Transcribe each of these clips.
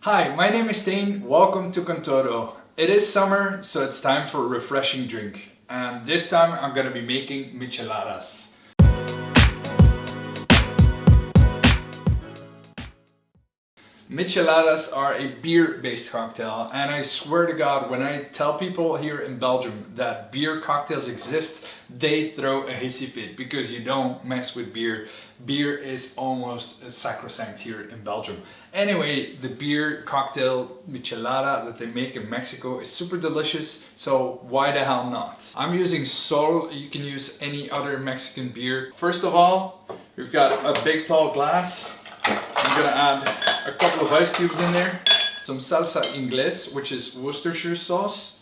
Hi, my name is Stijn. Welcome to Todo. It is summer, so it's time for a refreshing drink. And this time I'm going to be making micheladas. Micheladas are a beer-based cocktail, and I swear to God, when I tell people here in Belgium that beer cocktails exist, they throw a hissy fit because you don't mess with beer. Beer is almost sacrosanct here in Belgium. Anyway, the beer cocktail michelada that they make in Mexico is super delicious, so why the hell not? I'm using Sol. You can use any other Mexican beer. First of all, we've got a big tall glass. I'm gonna add a couple of ice cubes in there, some salsa inglés, which is Worcestershire sauce.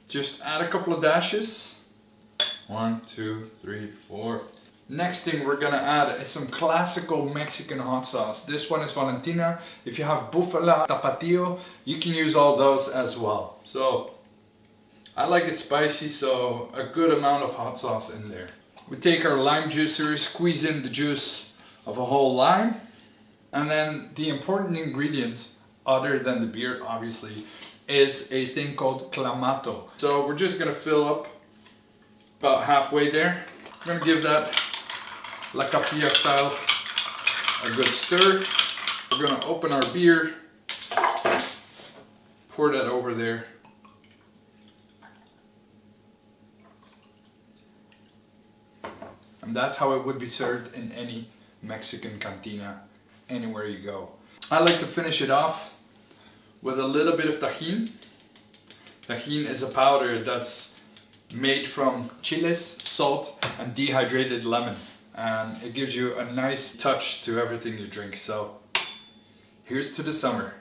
Just add a couple of dashes. 1, 2, 3, 4. Next thing we're gonna add is some classical Mexican hot sauce. This one is Valentina. If you have Búfala, Tapatio, you can use all those as well. So I like it spicy, so a good amount of hot sauce in there. We take our lime juicer, squeeze in the juice of a whole lime. And then the important ingredient, other than the beer obviously, is a thing called clamato. So we're just gonna fill up about halfway there. We're gonna give that La Capilla style a good stir. We're gonna open our beer, pour that over there. And that's how it would be served in any Mexican cantina. Anywhere you go. I like to finish it off with a little bit of tajin. Tajin is a powder that's made from chiles, salt and dehydrated lemon, and it gives you a nice touch to everything you drink. So here's to the summer.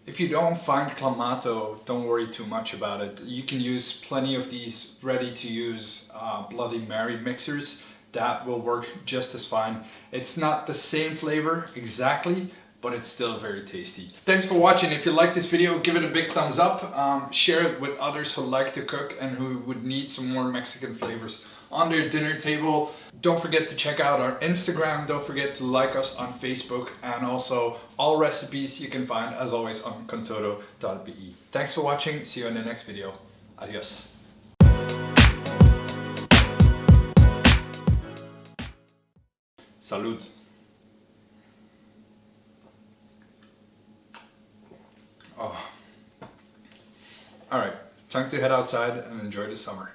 If you don't find clamato, don't worry too much about it. You can use plenty of these ready to use Bloody Mary mixers. That will work just as fine. It's not the same flavor exactly, but it's still very tasty. Thanks for watching. If you like this video, give it a big thumbs up. Share it with others who like to cook and who would need some more Mexican flavors on their dinner table. Don't forget to check out our Instagram. Don't forget to like us on Facebook, and also all recipes you can find as always on contodo.be. Thanks for watching. See you in the next video. Adios. Salud. Oh. Alright, time to head outside and enjoy the summer.